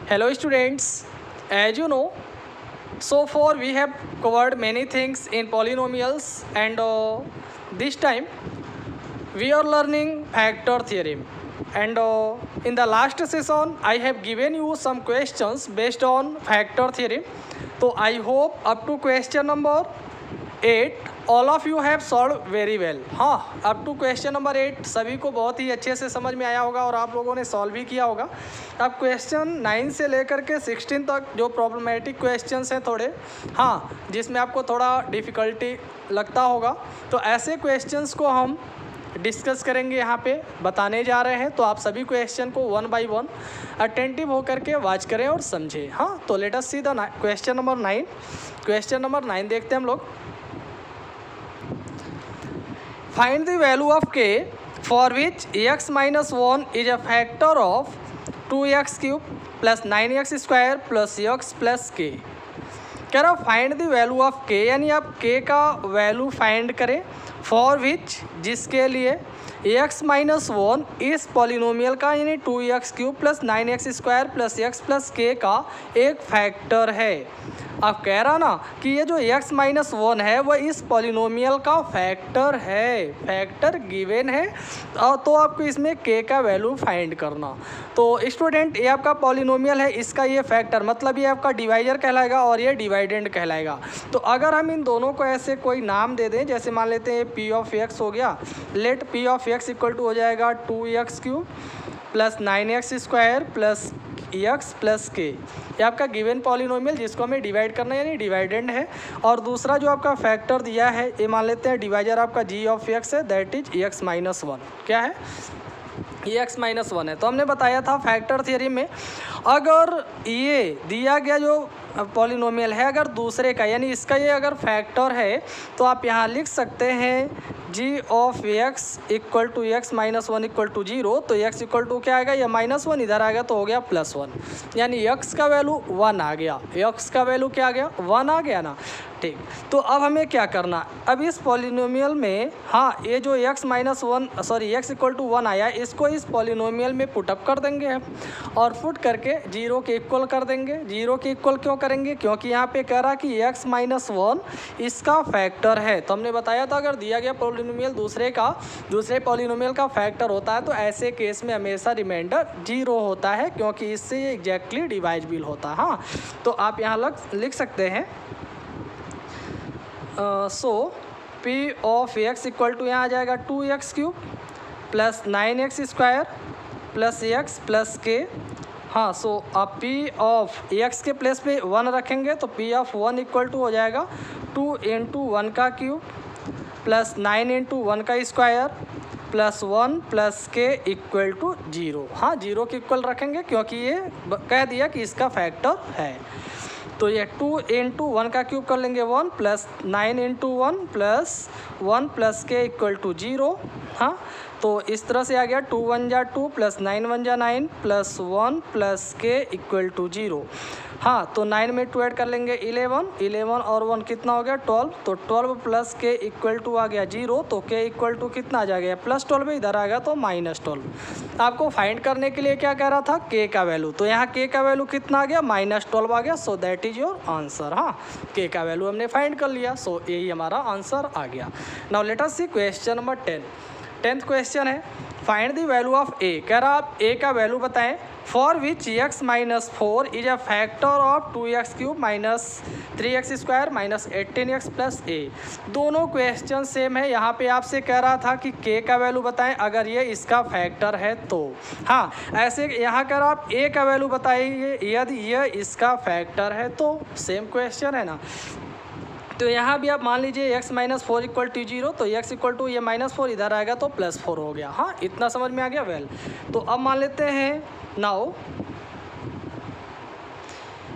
Hello students, as you know, so far we have covered many things in polynomials and this time we are learning factor theorem and in the last session I have given you some questions based on factor theorem. So I hope up to question number 8 all of you have solve very well. हाँ, up to question number 8 सभी को बहुत ही अच्छे से समझ में आया होगा और आप लोगों ने सॉल्व भी किया होगा। अब क्वेश्चन 9 से लेकर के 16 तक जो प्रॉब्लमेटिक क्वेश्चंस हैं थोड़े, हाँ, जिसमें आपको थोड़ा डिफ़िकल्टी लगता होगा, तो ऐसे क्वेश्चंस को हम डिस्कस करेंगे, यहाँ पे बताने जा रहे हैं। तो आप सभी क्वेश्चन को वन बाय वन अटेंटिव होकर के वॉच करें और समझें। हाँ, तो let us see the question number 9। Question number 9 देखते हैं हम लोग। Find the value of k for which x minus 1 is a factor of 2x cube plus 9x square plus x plus k। कह रहा find the value of k, यानी आप k का value find करें फॉर विच, जिसके लिए x minus 1 इस polynomial का यानी 2x cube plus 9x square plus x plus k का एक फैक्टर है। अब कह रहा ना कि ये जो x माइनस 1 है वह इस पॉलिनोमियल का फैक्टर है, फैक्टर गिवन है, तो आपको इसमें k का वैल्यू फाइंड करना। तो स्टूडेंट, ये आपका पॉलिनोमियल है, इसका ये फैक्टर मतलब ये आपका डिवाइजर कहलाएगा और ये डिवाइडेंड कहलाएगा। तो अगर हम इन दोनों को ऐसे कोई नाम दे दें, जैसे मान लेते हैं p ऑफ x हो गया, let p of x equal to हो जाएगा 2x cube plus 9x square plus x plus k। ये आपका गिवन पॉलिनोमियल जिसको हमें डिवाइड करना है यानी डिवाइडेंड है। और दूसरा जो आपका फैक्टर दिया है ये मान लेते हैं डिवाइजर आपका g ऑफ x है, दैट इज x माइनस 1। क्या है? ये x माइनस 1 है। तो हमने बताया था फैक्टर थियरी में अगर ये दिया गया जो पॉलिनोमियल है अगर दूसरे का यानी इसका ये अगर फैक्टर है तो आप यहाँ लिख सकते हैं g of x equal to x minus 1 equal to 0। तो x इक्वल टू क्या आएगा, ये माइनस 1 इधर आएगा तो हो गया प्लस 1, यानी x का वैल्यू 1 आ गया। x का वैल्यू क्या आ गया, 1 आ गया ना। ठीक, तो अब हमें क्या करना, अब इस पॉलिनोमियल में, हाँ, ये जो x minus 1 sorry x equal to 1 आया, इसको इस पॉलिनोमियल में पुटअप कर देंगे हम और पुट करके 0 के इक्वल कर देंगे। 0 के इक्वल क्यों करेंगे, क्योंकि यहाँ पे कह रहा कि x माइनस 1 इसका फैक्टर है। तो हमने बताया था अगर दिया गया पॉलिनोमियल दूसरे पॉलिनोमियल का फैक्टर होता है तो ऐसे केस में हमेशा रिमाइंडर 0 होता है, क्योंकि इससे ये एग्जैक्टली डिवाइजिबल होता है। हाँ, तो आप यहाँ लिख सकते हैं so p of x equal to यहाँ आ जाएगा 2x cube plus 9x square plus x plus k। हाँ, सो आप p ऑफ x के प्लेस पे 1 रखेंगे तो p ऑफ 1 इक्वल टू हो जाएगा 2 इंटू 1 का क्यूब प्लस 9 इंटू 1 का square plus 1 plus k equal to 0। हाँ, 0 के इक्वल रखेंगे क्योंकि ये कह दिया कि इसका फैक्टर है। तो ये 2 इंटू 1 का क्यूब कर लेंगे 1 प्लस 9 इंटू 1 प्लस 1 प्लस के इक्वल टू 0। हाँ, तो इस तरह से आ गया 2 1 जा 2 प्लस 9 1 जा 9 प्लस 1 प्लस के इक्वल टू 0। हाँ, तो 9 में 2 ऐड कर लेंगे 11 और 1 कितना हो गया 12। तो 12 प्लस के इक्वल टू आ गया 0। तो के इक्वल टू कितना आ जाएगा, प्लस 12 इधर आ गया तो माइनस 12। आपको फाइंड करने के लिए क्या कह रहा था, के का वैल्यू। तो यहाँ के का वैल्यू कितना आ गया, माइनस 12 आ गया। So that is your answer. हाँ, के का वैल्यू हमने फाइंड कर लिया, सो यही हमारा आंसर आ गया। Now let us see question number 10th question है find the value of A. कह रहा आप ए का वैल्यू बताएं for which x minus 4 is a factor of 2x cube minus 3x square minus 18x plus A. दोनों question same है। यहाँ पे आपसे कह रहा था कि k का वैल्यू बताएं अगर ये इसका फैक्टर है तो। हाँ, ऐसे यहाँ कर आप a का वैल्यू बताइए यदि ये इसका फैक्टर है तो। सेम क्वेश्चन है ना। तो यहाँ भी आप मान लीजिए x माइनस 4 इक्वल टू 0। तो x इक्वल टू ये माइनस 4 इधर आएगा तो प्लस 4 हो गया। हाँ, इतना समझ में आ गया। वेल, तो अब मान लेते हैं नाउ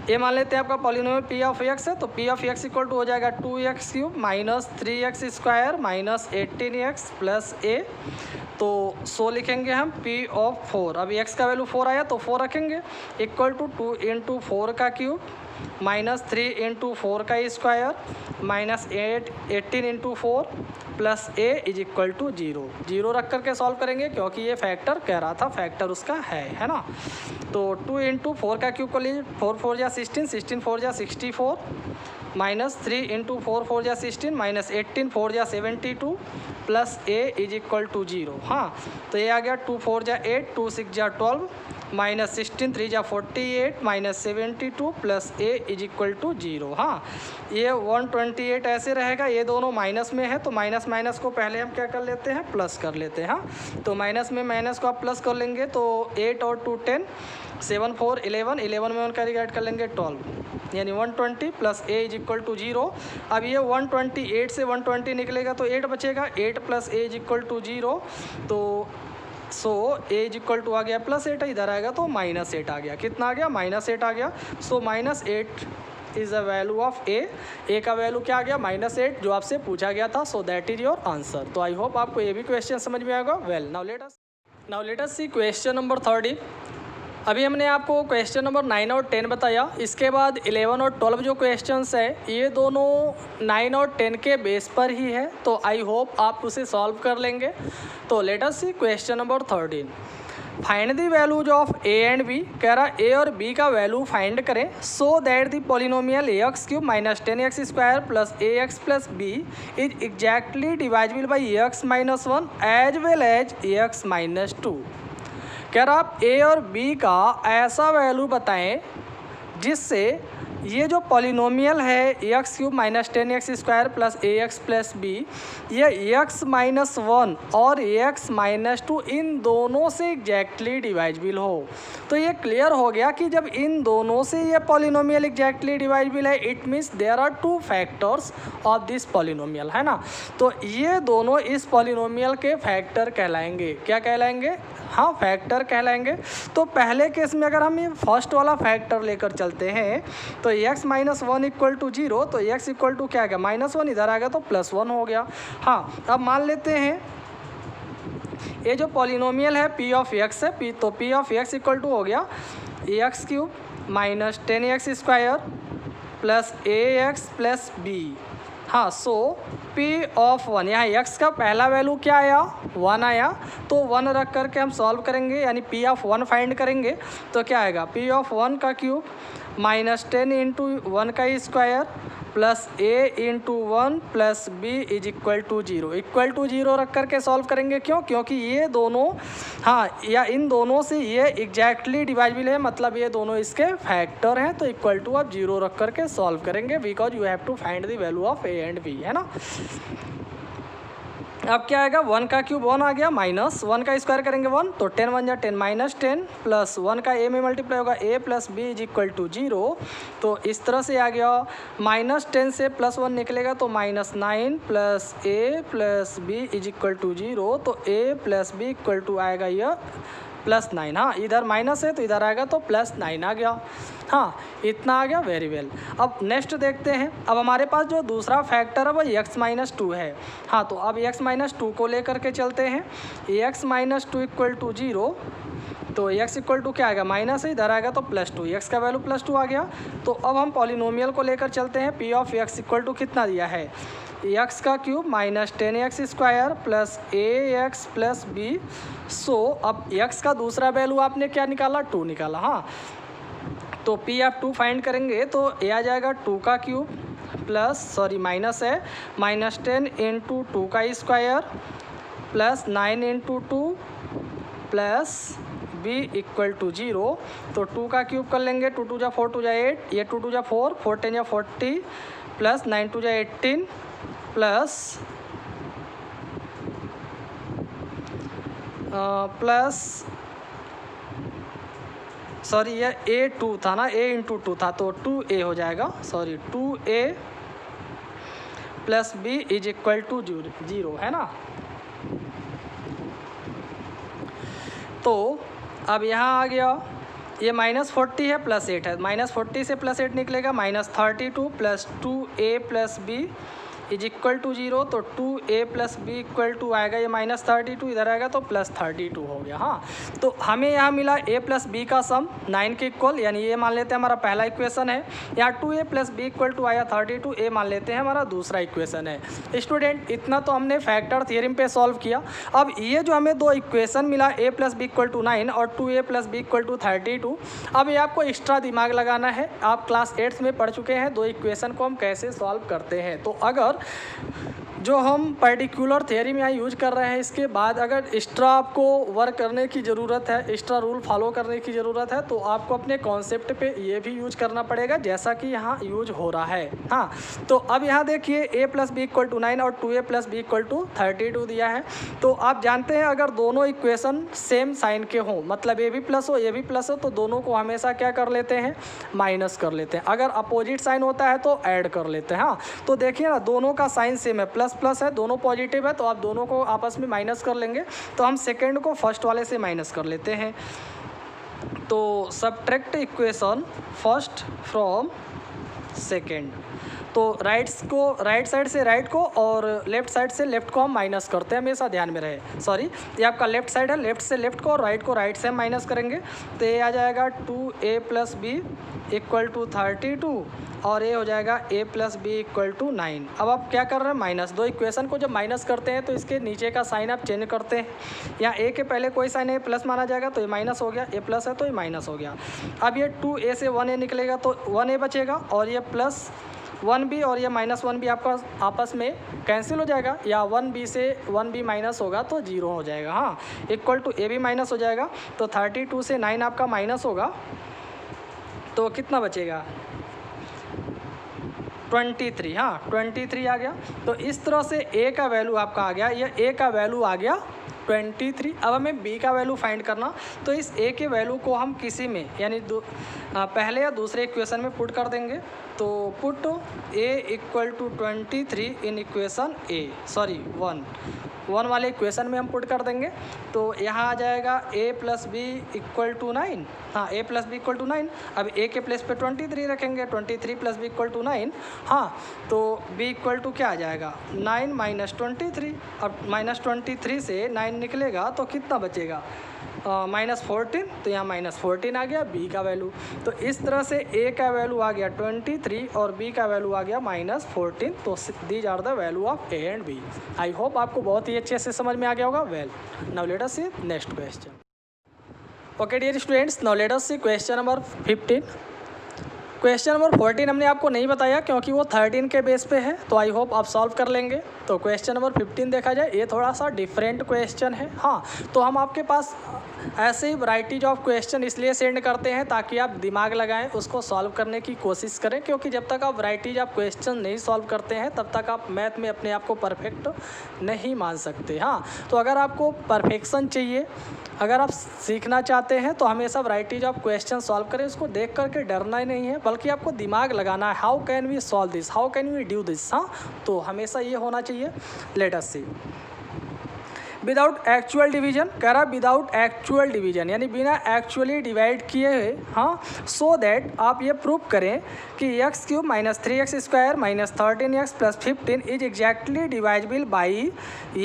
ये मान लेते हैं आपका पॉलिनोमियल p ऑफ x है। तो p of x equal to हो जाएगा 2x cube minus 3x square minus 18x plus a। तो सो लिखेंगे हम p ऑफ 4। अब x का वैल्यू 4 आया तो 4 रखेंगे इक्वल टू 2 इंटू 4 का क्यूब -3 इंटू 4 का square -18 into 4 plus a is equal to 0। 0 रख करके सॉल्व करेंगे क्योंकि ये फैक्टर कह रहा था, फैक्टर उसका है ना। तो 2 इंटू 4 का क्यूब कर लीजिए, 4 4 जा 16, 16 4 जा 64, -3 इंटू 4 4 जा 16, -18 4 जा 72 plus a is equal to 0। हाँ, तो ये आ गया 2 4 जा 8, 2 6 जा 12, -16 3 जा 48, -72 plus a is equal to 0। हाँ, ये 128 ऐसे रहेगा, ये दोनों माइनस में है तो माइनस माइनस को पहले हम क्या कर लेते हैं, प्लस कर लेते हैं। हाँ, तो माइनस में माइनस को आप प्लस कर लेंगे तो 8 और 2 10, 7 4 11, 11 में उनका डिवाइड कर लेंगे 12, यानी 120 plus a is equal to 0। अब ये 128 से 120 निकलेगा तो 8 बचेगा, 8 plus a is equal to 0। तो so a is equal to आ गया +8, इधर आएगा तो -8 आ गया। कितना आ गया, -8 आ गया। सो -8 is the value of a का वैल्यू क्या आ गया, -8, जो आपसे पूछा गया था। So that is your answer. तो आई होप आपको ये भी क्वेश्चन समझ में आएगा। Well, now let us see question number 30। अभी हमने आपको क्वेश्चन नंबर 9 और 10 बताया, इसके बाद 11 और 12 जो क्वेश्चंस है ये दोनों 9 और 10 के बेस पर ही है, तो आई होप आप उसे सॉल्व कर लेंगे। तो let us see question number 13। Find the values of A and B. कह रहा ए और बी का वैल्यू फाइंड करें so that the polynomial x cube minus 10x square plus A x plus B is exactly divisible by x minus 1 as well as x minus 2। कह रहा आप ए और B का ऐसा वैल्यू बताएं जिससे ये जो पॉलिनोमियल है x cube minus 10x square plus A x plus B, ये एक्स माइनस 1 और एक्स माइनस 2 इन दोनों से एग्जैक्टली डिवाइजिबल हो। तो ये क्लियर हो गया कि जब इन दोनों से ये पॉलिनोमियल एग्जैक्टली डिवाइजिबल है, it means there are 2 factors of this polynomial, है ना। तो ये दोनों इस पॉलिनोमियल के फैक्टर कहलाएंगे। क्या कहलाएंगे, हाँ, फैक्टर कहलाएंगे। तो पहले केस में अगर हम ये फर्स्ट वाला फैक्टर लेकर चलते हैं तो x माइनस 1 इक्वल टू 0, तो x इक्वल टू क्या आ गया, -1, इधर आ गया तो +1 हो गया। हाँ, अब मान लेते हैं ये जो पॉलिनोमियल है p ऑफ x है, तो p of x equal to हो गया x cube minus 10x square plus A x plus B. हाँ, सो p ऑफ 1, यहाँ x का पहला वैल्यू क्या आया, 1 आया, तो 1 रख करके हम सॉल्व करेंगे, यानी p ऑफ 1 फाइंड करेंगे। तो क्या आएगा, p ऑफ 1 का क्यूब माइनस 10 इंटू 1 का square plus a into 1 plus b is equal to 0। Equal to 0 रख करके सॉल्व करेंगे, क्यों, क्योंकि ये दोनों, हाँ, या इन दोनों से ये एग्जैक्टली डिवाइजिबल है, मतलब ये दोनों इसके फैक्टर हैं। तो इक्वल टू आप 0 रख करके सॉल्व करेंगे, because you have to find the value of a and b, है ना। अब क्या आएगा, 1 का क्यूब 1 आ गया, माइनस 1 का स्क्वायर करेंगे 1, तो 10 1 जा 10 माइनस 10 प्लस 1 का a में मल्टीप्लाई होगा a plus b is equal to 0। तो इस तरह से आ गया, -10 से +1 निकलेगा तो -9 plus a plus b is equal to 0। तो a plus b equal to आएगा यह +9। हाँ, इधर माइनस है तो इधर आएगा तो +9 आ गया। हाँ, इतना आ गया, वेरी वेल। अब नेक्स्ट देखते हैं। अब हमारे पास जो दूसरा फैक्टर है वो x माइनस 2 है। हाँ, तो अब x माइनस 2 को लेकर के चलते हैं। x माइनस 2 इक्वल टू 0, तो x इक्वल टू क्या आएगा, माइनस है, इधर आएगा तो +2, x का वैल्यू +2 आ गया। तो अब हम पॉलिनोमियल को लेकर चलते हैं। p of x equal to कितना दिया है, x का cube minus 10x square plus ax plus b। So अब x का दूसरा वैल्यू आपने क्या निकाला, 2 निकाला। हाँ, तो p आप 2 फाइंड करेंगे तो a आ जाएगा 2 का क्यूब प्लस, सॉरी माइनस है, -10 इंटू 2 का square plus 9 into 2 plus b equal to 0। तो 2 का क्यूब कर लेंगे, 2 2 जा 4 2 जा 8, ये 2 2 जा 4, 4 10 जा 40 प्लस 9 2 जा 18 प्लस सॉरी ये a2 था ना, a इंटू 2 था तो 2a हो जाएगा, sorry 2a plus b is equal to 0, है ना। तो अब यहाँ आ गया, ये -40 है +8 है, -40 से +8 निकलेगा -32 plus 2a plus b is equal to 0, तो 2a plus b equal to आएगा ये -32, इधर आएगा तो +32 हो गया। हाँ, तो हमें यहाँ मिला a प्लस बी का सम 9 के इक्वल, यानी ये मान लेते हैं हमारा पहला इक्वेशन है। यहाँ 2a plus b equal to आया 32, a मान लेते हैं हमारा दूसरा इक्वेशन है। स्टूडेंट, इतना तो हमने फैक्टर थ्योरम पे सॉल्व किया। अब ये जो हमें दो इक्वेशन मिला a plus b equal to 9 और 2a plus b equal to 32, अब ये आपको एक्स्ट्रा दिमाग लगाना है। आप क्लास 8th में पढ़ चुके हैं दो इक्वेशन को हम कैसे सॉल्व करते हैं। तो अगर जो हम पर्टिकुलर थ्योरी में यहाँ यूज कर रहे हैं, इसके बाद अगर एक्स्ट्रा आपको वर्क करने की ज़रूरत है, एक्स्ट्रा रूल फॉलो करने की ज़रूरत है, तो आपको अपने कॉन्सेप्ट पे ये भी यूज करना पड़ेगा जैसा कि यहाँ यूज हो रहा है। हाँ, तो अब यहाँ देखिए a plus b equal to 9 और 2a plus b equal to 32 दिया है। तो आप जानते हैं अगर दोनों इक्वेशन सेम साइन के हों, मतलब a भी प्लस हो a भी प्लस हो, तो दोनों को हमेशा क्या कर लेते हैं, माइनस कर लेते हैं। अगर अपोजिट साइन होता है तो ऐड कर लेते हैं। हाँ, तो देखिए ना, दोनों का साइन सेम है, प्लस प्लस है, दोनों पॉजिटिव है, तो आप दोनों को आपस में माइनस कर लेंगे। तो हम सेकेंड को फर्स्ट वाले से माइनस कर लेते हैं। तो subtract equation first from second, तो राइट साइड से राइट को और लेफ्ट साइड से लेफ्ट को हम माइनस करते हैं, हमेशा ध्यान में रहे। सॉरी, ये आपका लेफ्ट साइड है, लेफ्ट से लेफ्ट को और राइट से हम माइनस करेंगे। तो ये आ जाएगा 2a plus b equal to 32 और ये हो जाएगा a plus b equal to 9। अब आप क्या कर रहे हैं, माइनस। दो इक्वेशन को जब माइनस करते हैं तो इसके नीचे का साइन आप चेंज करते हैं। यहाँ a के पहले कोई साइन है प्लस माना जाएगा, तो ये माइनस हो गया, a प्लस है तो ये माइनस हो गया। अब ये 2a से 1a निकलेगा तो 1a बचेगा और ये प्लस 1b और ये माइनस 1b आपका आपस में कैंसिल हो जाएगा, या 1b से 1b माइनस होगा तो 0 हो जाएगा। हाँ, इक्वल टू a भी माइनस हो जाएगा, तो 32 से 9 आपका माइनस होगा, तो कितना बचेगा, 23। हाँ, 23 आ गया। तो इस तरह से a का वैल्यू आपका आ गया, ये a का वैल्यू आ गया 23। अब हमें b का वैल्यू फाइंड करना, तो इस a के वैल्यू को हम किसी में यानी पहले या दूसरे इक्वेशन में पुट कर देंगे। तो put a equal to 23 in equation a, sorry 1 वाले इक्वेशन में हम पुट कर देंगे। तो यहाँ आ जाएगा a plus b equal to 9। हाँ, a plus b equal to 9। अब a के प्लेस पे 23 रखेंगे, 23 प्लस बी इक्वल टू 9। हाँ, तो b इक्वल टू क्या आ जाएगा, 9 माइनस 23। अब माइनस 23 से 9 निकलेगा तो कितना बचेगा, -14। तो यहाँ -14 आ गया b का वैल्यू। तो इस तरह से a का वैल्यू आ गया 23 और b का वैल्यू आ गया -14। तो these are the value of a and b। I hope आपको बहुत ही अच्छे से समझ में आ गया होगा। Well, now let us see next question. Okay dear students, now let us see question number 15। Question number 14 हमने आपको नहीं बताया क्योंकि वो 13 के बेस पे है, तो आई होप आप सॉल्व कर लेंगे। तो क्वेश्चन नंबर 15 देखा जाए, ये थोड़ा सा डिफरेंट क्वेश्चन है। हाँ, तो हम आपके पास ऐसे ही वैराइटीज ऑफ क्वेश्चन इसलिए सेंड करते हैं ताकि आप दिमाग लगाएं, उसको सॉल्व करने की कोशिश करें, क्योंकि जब तक आप वैराइटीज ऑफ क्वेश्चन नहीं सॉल्व करते हैं तब तक आप मैथ में अपने आप को परफेक्ट नहीं मान सकते। हाँ, तो अगर आपको परफेक्शन चाहिए, अगर आप सीखना चाहते हैं, तो हमेशा वैराइटीज ऑफ क्वेश्चन सॉल्व करें। उसको देख करके डरना ही नहीं है, बल्कि आपको दिमाग लगाना है, how can we solve this, how can we do this. हाँ, तो हमेशा ये होना चाहिए। Let us see, without actual division, कह रहा विदाउट एक्चुअल डिवीजन यानी बिना एक्चुअली डिवाइड किए हुए। हाँ, सो दैट आप ये प्रूव करें कि x³ minus 3x² minus 13x plus 15 is exactly divisible by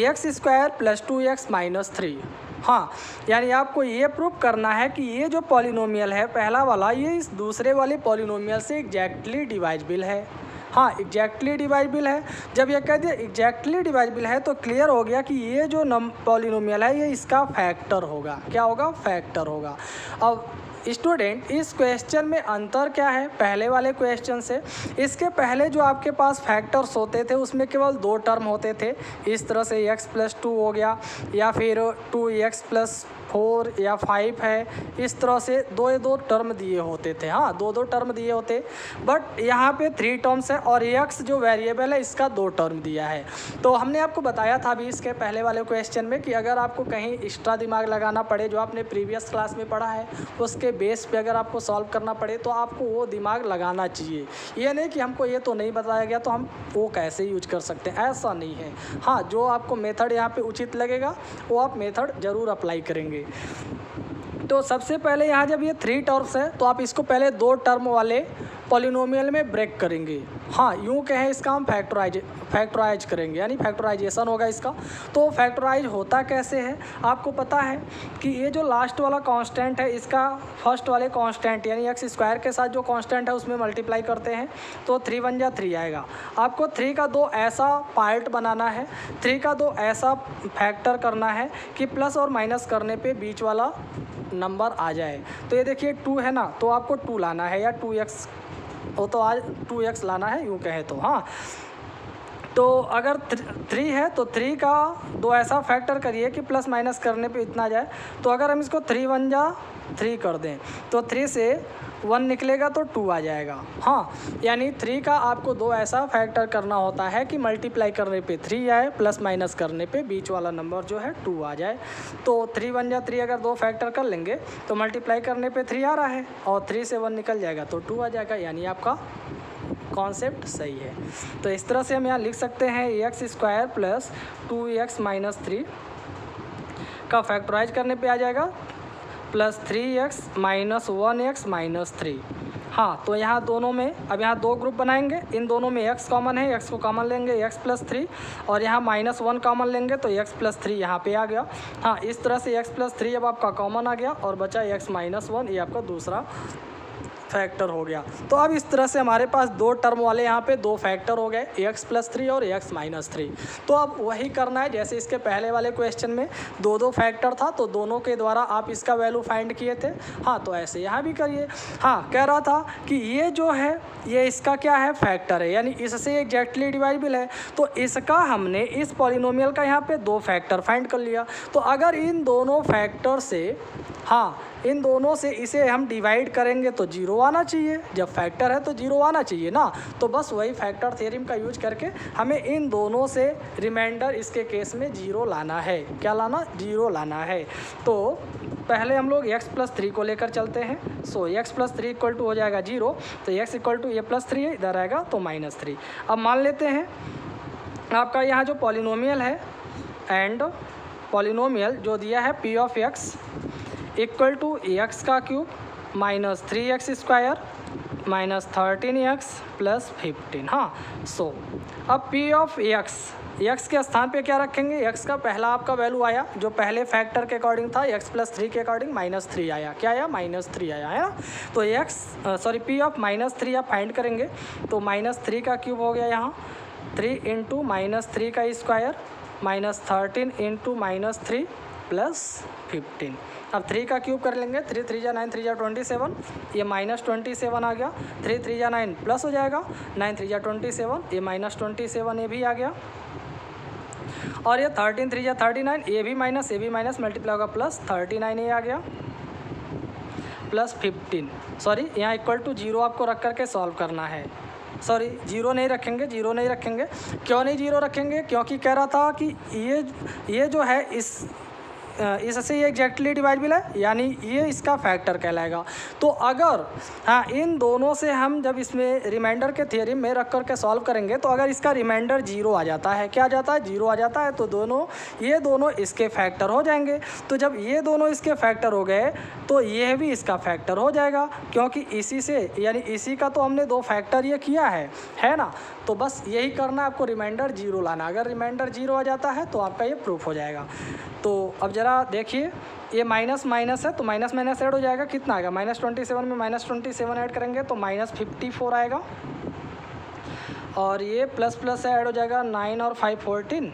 x² plus 2x minus 3। हाँ, यानी आपको ये प्रूव करना है कि ये जो पॉलिनोमियल है पहला वाला, ये इस दूसरे वाले पॉलिनोमियल से एग्जैक्टली डिवाइजेबल है। हाँ, एग्जैक्टली डिवाइजेबल है। जब ये कह दिया एग्जैक्टली डिवाइजेबल है तो क्लियर हो गया कि ये जो पॉलिनोमियल है ये इसका फैक्टर होगा। क्या होगा, फैक्टर होगा। अब स्टूडेंट, इस क्वेश्चन में अंतर क्या है पहले वाले क्वेश्चन से? इसके पहले जो आपके पास फैक्टर्स होते थे उसमें केवल 2 टर्म होते थे। इस तरह से x प्लस 2 हो गया, या फिर 2x प्लस 4 या 5 है, इस तरह से 2 टर्म दिए होते थे। हाँ, 2 टर्म दिए होते, बट यहाँ पे 3 टर्म्स है और x जो वेरिएबल है इसका 2 टर्म दिया है। तो हमने आपको बताया था अभी इसके पहले वाले क्वेश्चन में कि अगर आपको कहीं एक्स्ट्रा दिमाग लगाना पड़े, जो आपने प्रीवियस क्लास में पढ़ा है उसके बेस पे अगर आपको सॉल्व करना पड़े तो आपको वो दिमाग लगाना चाहिए। ये नहीं कि हमको ये तो नहीं बताया गया तो हम वो कैसे यूज कर सकते हैं, ऐसा नहीं है। हाँ, जो आपको मेथड यहाँ पे उचित लगेगा वो आप मेथड ज़रूर अप्लाई करेंगे। तो सबसे पहले यहाँ जब ये 3 टर्म्स है तो आप इसको पहले 2 टर्म वाले पॉलिनोमियल में ब्रेक करेंगे। हाँ यूँ कहें इसका हम फैक्टराइज करेंगे, यानी फैक्टराइजेशन होगा इसका। तो फैक्टराइज होता कैसे है, आपको पता है कि ये जो लास्ट वाला कांस्टेंट है इसका फर्स्ट वाले कांस्टेंट यानी एक्स स्क्वायर के साथ जो कांस्टेंट है उसमें मल्टीप्लाई करते हैं तो 3 1 जा 3 आएगा। आपको 3 का 2 ऐसा पार्ट बनाना है, 3 का 2 ऐसा फैक्टर करना है कि प्लस और माइनस करने पे बीच वाला नंबर आ जाए। तो ये देखिए 2 है ना, तो आपको 2 लाना है या 2x, वो तो आज 2x लाना है यूँ कहे तो। हाँ, तो अगर 3 है तो 3 का 2 ऐसा फैक्टर करिए कि प्लस माइनस करने पे इतना जाए। तो अगर हम इसको 3 1 जा 3 कर दें तो 3 से 1 निकलेगा तो 2 आ जाएगा। हाँ, यानी 3 का आपको 2 ऐसा फैक्टर करना होता है कि मल्टीप्लाई करने पे 3 आए, प्लस माइनस करने पे बीच वाला नंबर जो है 2 आ जाए। तो 3 1 जा 3 अगर 2 फैक्टर कर लेंगे तो मल्टीप्लाई करने पे 3 आ रहा है और 3 से 1 निकल जाएगा तो 2 आ जाएगा, यानी आपका कॉन्सेप्ट सही है। तो इस तरह से हम यहाँ लिख सकते हैं x square plus 2x minus 3 का फैक्टराइज करने पे आ जाएगा plus 3x minus 1x minus 3। हाँ, तो यहाँ दोनों में अब यहाँ 2 ग्रुप बनाएंगे, इन दोनों में x कॉमन है, x को कॉमन लेंगे x प्लस 3 और यहाँ माइनस 1 कॉमन लेंगे तो x प्लस 3 यहाँ पे आ गया। हाँ, इस तरह से x प्लस 3 अब आपका कॉमन आ गया और बचा x माइनस 1, ये आपका दूसरा फैक्टर हो गया। तो अब इस तरह से हमारे पास 2 टर्म वाले यहाँ पे 2 फैक्टर हो गए, x प्लस 3 और x माइनस 3। तो अब वही करना है जैसे इसके पहले वाले क्वेश्चन में 2 फैक्टर था तो दोनों के द्वारा आप इसका वैल्यू फाइंड किए थे। हाँ, तो ऐसे यहाँ भी करिए। हाँ, कह रहा था कि ये जो है ये इसका क्या है, फैक्टर है, यानी इससे एग्जैक्टली डिवाइडेबल है। तो इसका हमने इस पॉलिनोमियल का यहाँ पे 2 फैक्टर फाइंड कर लिया। तो अगर इन दोनों फैक्टर से, हाँ, इन दोनों से इसे हम डिवाइड करेंगे तो 0 आना चाहिए, जब फैक्टर है तो 0 आना चाहिए ना। तो बस वही फैक्टर थ्योरम का यूज करके हमें इन दोनों से रिमाइंडर इसके केस में 0 लाना है। क्या लाना, 0 लाना है। तो पहले हम लोग x प्लस 3 को लेकर चलते हैं। सो x प्लस 3 इक्वल टू हो जाएगा 0, तो x इक्वल टू ये प्लस 3 है, इधर आएगा तो माइनस 3। अब मान लेते हैं आपका यहाँ जो पॉलिनोमियल है एंड पॉलिनोमियल जो दिया है p of x equal to x का cube minus 3x square minus 13x plus 15। हाँ, सो अब p ऑफ x के स्थान पे क्या रखेंगे, x का पहला आपका वैल्यू आया जो पहले फैक्टर के अकॉर्डिंग था, x प्लस 3 के अकॉर्डिंग माइनस 3 आया। क्या आया, माइनस 3 आया है ना। तो p ऑफ माइनस 3 आप फाइंड करेंगे तो माइनस 3 का क्यूब हो गया यहाँ 3 इंटू माइनस 3 का square minus 13 into minus 3 plus 15। अब 3 का क्यूब कर लेंगे, 3 3 जा 9 3 जा 27, ये माइनस 27 आ गया। 3 3 जा 9 प्लस हो जाएगा, 9 3 जा 27, ये माइनस 27 ये भी आ गया। और ये 13 3 जा 39, ये भी माइनस मल्टीप्लाई होगा प्लस 39 ये आ गया प्लस 15। सॉरी, यहाँ इक्वल टू 0 आपको रख करके सॉल्व करना है। सॉरी, 0 नहीं रखेंगे, 0 नहीं रखेंगे। क्यों नहीं 0 रखेंगे, क्योंकि कह रहा था कि ये जो है इससे ये एग्जैक्टली डिवाइडेबल है, यानी ये इसका फैक्टर कहलाएगा। तो अगर हाँ इन दोनों से हम जब इसमें रिमाइंडर के थ्योरम में रख करके सॉल्व करेंगे तो अगर इसका रिमाइंडर 0 आ जाता है, क्या आ जाता है, 0 आ जाता है, तो ये दोनों इसके फैक्टर हो जाएंगे। तो जब ये दोनों इसके फैक्टर हो गए तो ये भी इसका फैक्टर हो जाएगा, क्योंकि इसी से यानी इसी का तो हमने 2 फैक्टर ये किया है ना। तो बस यही करना है आपको, रिमाइंडर 0 लाना। अगर रिमाइंडर 0 आ जाता है तो आपका ये प्रूफ हो जाएगा। तो अब ज़रा देखिए, ये माइनस माइनस है तो माइनस माइनस ऐड हो जाएगा, कितना आएगा, माइनस 27 में माइनस 27 ऐड करेंगे तो माइनस 54 आएगा। और ये प्लस प्लस से ऐड हो जाएगा, 9 और 5 14,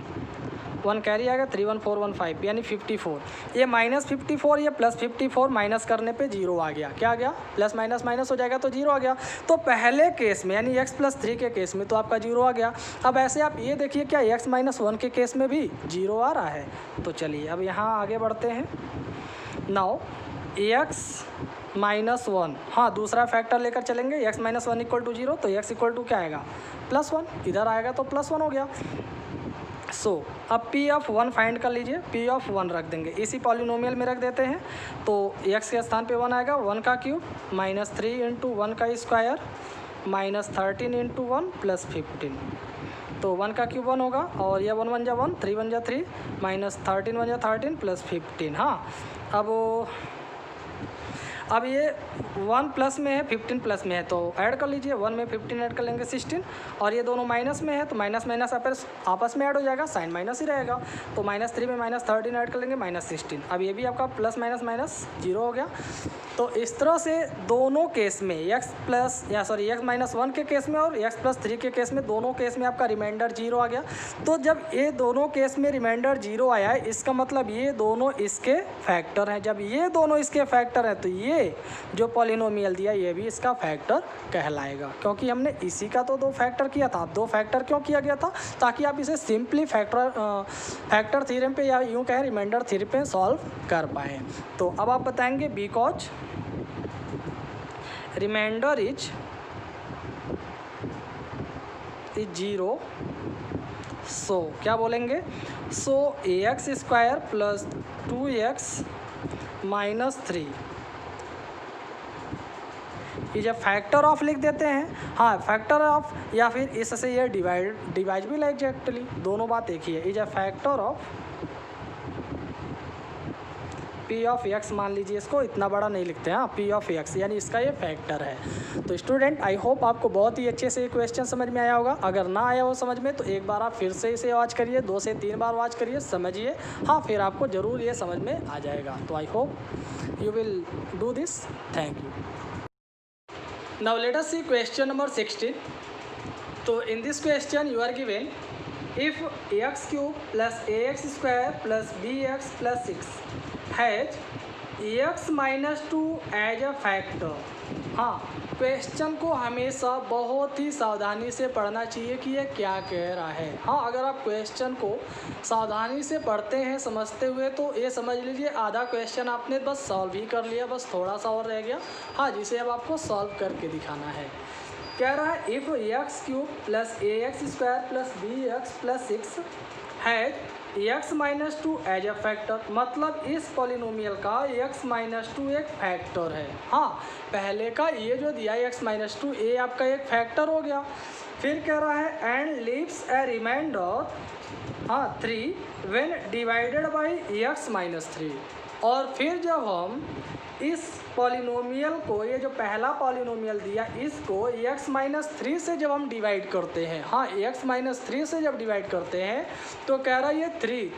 1 कैरी आएगा, 3 1 4 1 5 यानी 54। ये माइनस 54 ये प्लस 54 माइनस करने पे 0 आ गया। क्या आ गया, प्लस माइनस माइनस हो जाएगा तो 0 आ गया। तो पहले केस में यानी x प्लस 3 के केस में तो आपका 0 आ गया। अब ऐसे आप ये देखिए क्या x माइनस 1 के केस में भी 0 आ रहा है। तो चलिए अब यहाँ आगे बढ़ते हैं। नाउ x माइनस 1, हाँ दूसरा फैक्टर लेकर चलेंगे। x माइनस 1 इक्वल टू 0, तो x इक्वल टू क्या आएगा, प्लस 1, इधर आएगा तो प्लस 1 हो गया। सो अब p ऑफ 1 फाइंड कर लीजिए, p ऑफ 1 रख देंगे, इसी पॉलिनोमियल में रख देते हैं। तो x के स्थान पे 1 आएगा, 1 का क्यूब माइनस 3 इंटू 1 का स्क्वायर माइनस 13 इंटू 1 प्लस 15। तो 1 का क्यूब 1 होगा और यह 1 1 जा 1, 3 1 जा 3 माइनस 13 1 जा 13 प्लस 15। हाँ, अब ये 1 प्लस में है, 15 प्लस में है, तो ऐड कर लीजिए। 1 में 15 ऐड कर लेंगे 16, और ये दोनों माइनस में है तो माइनस माइनस आपस में ऐड हो जाएगा, साइन माइनस ही रहेगा। तो -3 में -13 ऐड कर लेंगे, -16। अब ये भी आपका प्लस माइनस माइनस 0 हो गया। तो इस तरह से दोनों केस में x-1 के केस में और x+3 के केस में, दोनों केस में आपका रिमाइंडर 0 आ गया। तो जब ये दोनों केस में रिमाइंडर 0 आया है, इसका मतलब ये दोनों इसके फैक्टर हैं। जब ये दोनों इसके फैक्टर हैं तो ये जो पॉलिनोमियल दिया ये भी इसका फैक्टर कहलाएगा, क्योंकि हमने इसी का तो 2 फैक्टर किया था। अब 2 फैक्टर क्यों किया गया था? ताकि आप इसे सिंपली फैक्टर थ्योरम पे, या यूँ कहें रिमाइंडर थ्योरम पे सॉल्व कर पाएँ। तो अब आप बताएंगे बिकॉज रिमाइंडर इज 0, सो क्या बोलेंगे? सो ax² plus 2x minus 3 is a factor of लिख देते हैं। हाँ, फैक्टर ऑफ, या फिर इससे ये डिवाइड भी लाइक एक्चुअली, दोनों बात एक ही है। Is a factor of P of x, मान लीजिए इसको, इतना बड़ा नहीं लिखते हैं, हाँ, पी ऑफ एक्स, यानी इसका ये फैक्टर है। तो स्टूडेंट, आई होप आपको बहुत ही अच्छे से क्वेश्चन समझ में आया होगा। अगर ना आया हो समझ में तो एक बार आप फिर से इसे वॉच करिए, 2 से 3 बार वॉच करिए, समझिए, हाँ, फिर आपको ज़रूर ये समझ में आ जाएगा। तो I hope you will do this. Thank you. Now let us see question number 16. तो in this question you are given if x³ plus ax² plus bx plus 6 has x-2 as a factor. हाँ, question को हमेशा बहुत ही सावधानी से पढ़ना चाहिए कि ये क्या कह रहा है। हाँ, अगर आप क्वेश्चन को सावधानी से पढ़ते हैं समझते हुए तो ये समझ लीजिए आधा क्वेश्चन आपने बस सॉल्व ही कर लिया, बस थोड़ा सा और रह गया, हाँ, जिसे अब आपको सॉल्व करके दिखाना है। कह रहा है if x³ plus ax² plus bx plus 6 has x-2 as a factor, मतलब इस पॉलिनोमियल का x-2 एक फैक्टर है। हाँ, पहले का ये जो दिया x-2 ये आपका एक फैक्टर हो गया। फिर कह रहा है एंड लीव्स ए रिमाइंडर, हाँ, 3 व्हेन डिवाइडेड बाई x-3। और फिर जब हम इस पॉलिनोमियल को, ये जो पहला पॉलिनोमियल दिया, इसको x-3 से जब हम डिवाइड करते हैं, हाँ, x-3 से जब डिवाइड करते हैं तो कह रहा है ये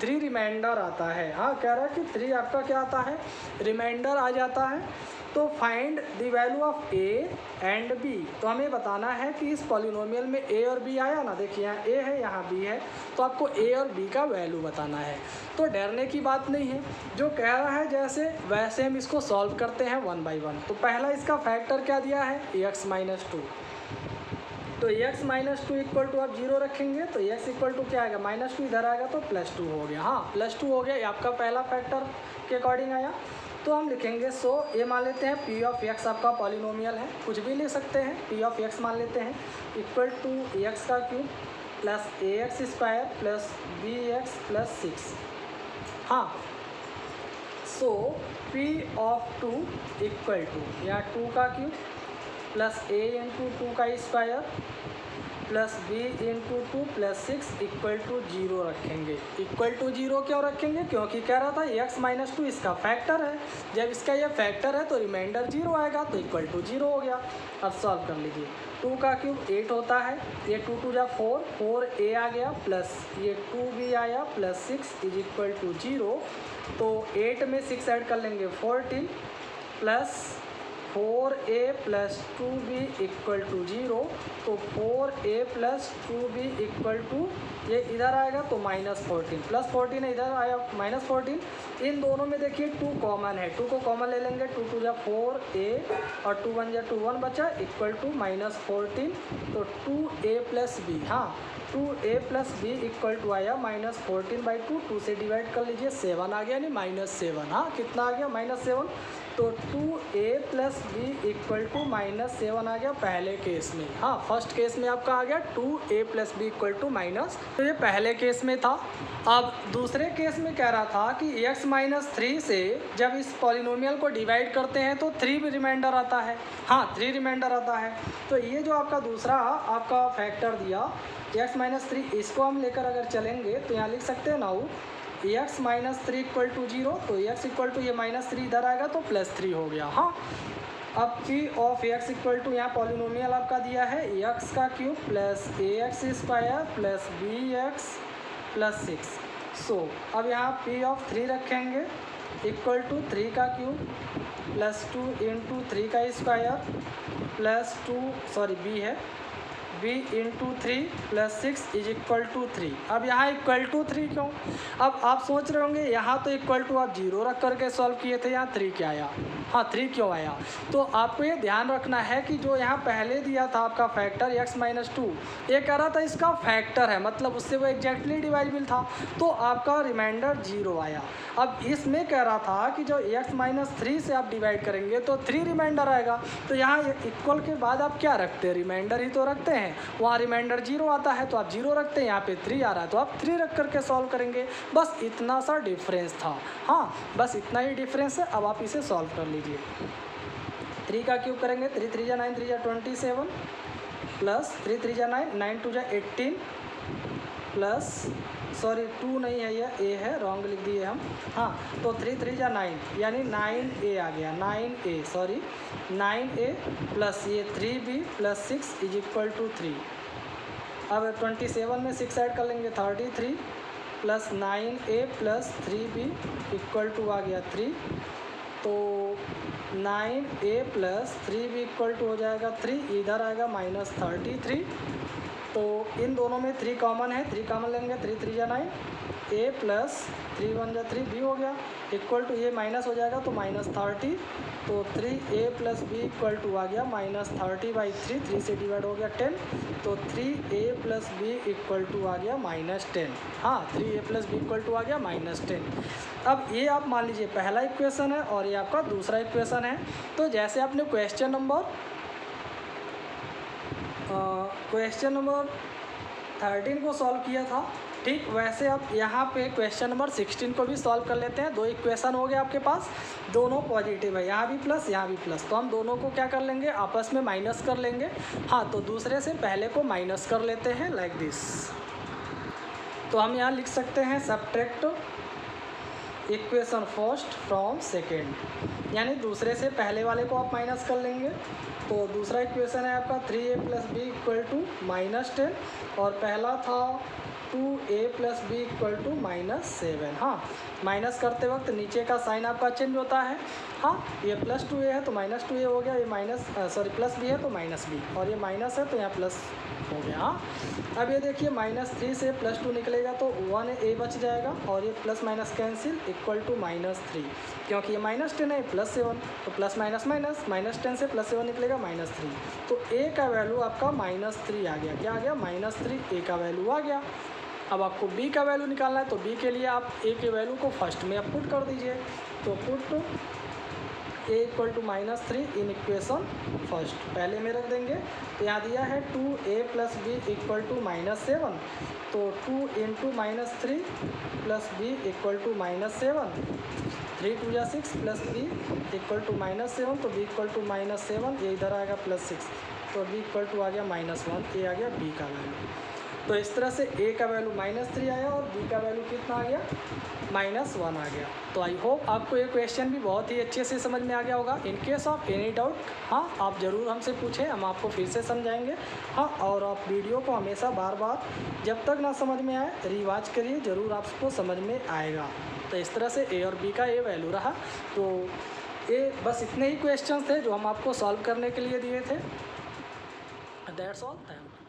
3 रिमाइंडर आता है। हाँ, कह रहा है कि 3 आपका क्या आता है? रिमाइंडर आ जाता है। तो find the value of a and b। तो हमें बताना है कि इस पॉलिनोमियल में a और b आया ना, देखिए यहाँ a है यहाँ b है, तो आपको a और b का वैल्यू बताना है। तो डरने की बात नहीं है, जो कह रहा है जैसे वैसे हम इसको सॉल्व करते हैं 1 बाई 1। तो पहला इसका फैक्टर क्या दिया है? x-2। तो x-2 इक्वल टू आप 0 रखेंगे तो x इक्वल टू क्या आएगा? -2 इधर आएगा तो +2 हो गया। हाँ, +2 हो गया, ये आपका पहला फैक्टर के अकॉर्डिंग आया। तो हम लिखेंगे सो ये मान लेते हैं p ऑफ x आपका पॉलिनोमियल है, कुछ भी लिख सकते हैं, p ऑफ x मान लेते हैं equal to x³ plus ax² plus bx plus 6। हाँ, so p of 2 equal to, या 2 का क्यूब प्लस a इंटू 2 का square plus b into 2 plus 6 equal to 0 रखेंगे। इक्वल टू 0 क्यों रखेंगे? क्योंकि कह रहा था x-2 इसका फैक्टर है, जब इसका ये फैक्टर है तो रिमाइंडर 0 आएगा, तो इक्वल टू 0 हो गया। अब सॉल्व कर लीजिए, 2 का क्यूब 8 होता है, ये 2 2 जा 4, 4a आ गया प्लस ये 2b आया प्लस 6 इज इक्वल टू 0। तो 8 में 6 ऐड कर लेंगे 14 plus 4a plus 2b equal to 0। तो 4a plus 2b equal to, ये इधर आएगा तो -14 प्लस 14 है, इधर आया -14। इन दोनों में देखिए 2 कॉमन है, 2 को कॉमन ले लेंगे, 2 2 जा 4a और 2 1 जा 2 1 बचा इक्वल टू -14। तो 2a प्लस b, हाँ, 2a plus b equal to आया -14/2, 2 से डिवाइड कर लीजिए 7 आ गया, यानी -7। हाँ, कितना आ गया? -7। तो 2a plus b equal to -7 आ गया पहले केस में। हाँ, फर्स्ट केस में आपका आ गया 2a plus b equal to minus, तो ये पहले केस में था। अब दूसरे केस में कह रहा था कि x-3 से जब इस पॉलिनोमियल को डिवाइड करते हैं तो 3 रिमाइंडर आता है। हाँ, 3 रिमाइंडर आता है। तो ये जो आपका दूसरा आपका फैक्टर दिया x-3, इसको हम लेकर अगर चलेंगे तो यहाँ लिख सकते हैं now x minus 3 equal to 0, तो एक्स इक्वल टू ये -3 इधर आएगा तो +3 हो गया। हाँ, अब p of x equal to यहाँ पॉलिनोमियल आपका दिया है एक्स का cube plus ax square plus bx plus 6। So अब यहाँ पी ऑफ 3 रखेंगे इक्वल टू 3 का क्यूब प्लस 2 इंटू 3 का स्क्वायर प्लस b है b into 3 plus 6 is equal to 3। अब यहाँ इक्वल टू 3 क्यों? अब आप सोच रहे होंगे यहाँ तो इक्वल टू आप 0 रख करके सॉल्व किए थे, यहाँ 3 क्या आया? हाँ, 3 क्यों आया? तो आपको ये ध्यान रखना है कि जो यहाँ पहले दिया था आपका फैक्टर x माइनस 2, ये कह रहा था इसका फैक्टर है, मतलब उससे वो एग्जैक्टली डिवाइजिबल था, तो आपका रिमाइंडर 0 आया। अब इसमें कह रहा था कि जो x माइनस 3 से आप डिवाइड करेंगे तो 3 रिमाइंडर आएगा। तो यहाँ इक्वल के बाद आप क्या रखते हैं? रिमाइंडर ही तो रखते हैं। वहाँ रिमाइंडर 0 आता है तो आप 0 रखते हैं, यहाँ पे 3 आ रहा है तो आप 3 रख करके सॉल्व करेंगे। बस इतना सा डिफरेंस था। हाँ, बस इतना ही डिफरेंस है। अब आप इसे सॉल्व कर लीजिए। 3 का क्यूब करेंगे, 3 3 जा 9, 3 जा 27 प्लस 3 3 जा 9, 9 2 जा 18 प्लस 2 नहीं है, यह ए है, रॉन्ग लिख दिए हम। हाँ, तो 3 3 जा 9 यानी 9a आ गया, 9a प्लस ये 3b plus 6 is equal to 3। अब 27 में 6 ऐड कर लेंगे, 33 plus 9a plus 3b equal to आ गया 3। तो 9a plus 3b equal to हो जाएगा 3, इधर आएगा -33। तो इन दोनों में 3 कॉमन है, 3 कॉमन लेंगे, 3 3 जा 9, a प्लस 3 1 जा 3 b हो गया इक्वल टू ये माइनस हो जाएगा तो -30। तो 3a plus b equal to आ गया -30/3, 3 से डिवाइड हो गया 10, तो 3a plus b equal to आ गया -10। हाँ, 3a plus b equal to आ गया -10। अब ये आप मान लीजिए पहला इक्वेशन है और ये आपका दूसरा इक्वेशन है। तो जैसे आपने क्वेश्चन नंबर 13 को सॉल्व किया था, ठीक वैसे अब यहाँ पे क्वेश्चन नंबर 16 को भी सॉल्व कर लेते हैं। 2 इक्वेशन हो गए आपके पास, दोनों पॉजिटिव है, यहाँ भी प्लस यहाँ भी प्लस, तो हम दोनों को क्या कर लेंगे? आपस में माइनस कर लेंगे। हाँ, तो दूसरे से पहले को माइनस कर लेते हैं लाइक दिस। तो हम यहाँ लिख सकते हैं subtract equation first from second, यानी दूसरे से पहले वाले को आप माइनस कर लेंगे। तो दूसरा इक्वेशन है आपका 3a plus b equal to -10 और पहला था 2a plus b equal to -7। हाँ, माइनस करते वक्त नीचे का साइन आपका चेंज होता है। हाँ, ये प्लस 2a है तो -2a हो गया, ये प्लस b है तो -b, और ये माइनस है तो यहाँ प्लस हो गया। हाँ, अब ये देखिए -3 से +2 निकलेगा तो 1a बच जाएगा और ये plus minus cancel equal to -3, क्योंकि ये -10 है +7, तो प्लस माइनस माइनस, -10 से +7 निकलेगा -3, तो a का वैल्यू आपका -3 आ गया। क्या आ गया? -3 a का वैल्यू आ गया। अब आपको b का वैल्यू निकालना है, तो b के लिए आप a के वैल्यू को फर्स्ट में आप पुट कर दीजिए। तो put a equal to -3 in equation first, पहले में रख देंगे। तो यहाँ दिया है 2a plus b equal to -7, तो 2 into -3 plus b equal to -7, 3 2 जा 6 प्लस b इक्वल टू -7, तो b इक्वल टू -7, ये इधर आएगा +6, तो b इक्वल टू आ गया -1, ये आ गया b का वैल्यू। तो इस तरह से a का वैल्यू -3 आया और b का वैल्यू कितना आ गया? -1 आ गया। तो आई होप आपको ये क्वेश्चन भी बहुत ही अच्छे से समझ में आ गया होगा। In case of any doubt, हाँ, आप ज़रूर हमसे पूछें, हम आपको फिर से समझाएंगे। हाँ, और आप वीडियो को हमेशा बार बार जब तक ना समझ में आए रिवाज करिए, ज़रूर आपको समझ में आएगा। तो इस तरह से a और b का ये वैल्यू रहा। तो ये बस इतने ही क्वेश्चन थे जो हम आपको सॉल्व करने के लिए दिए थे। That's all. Thank you.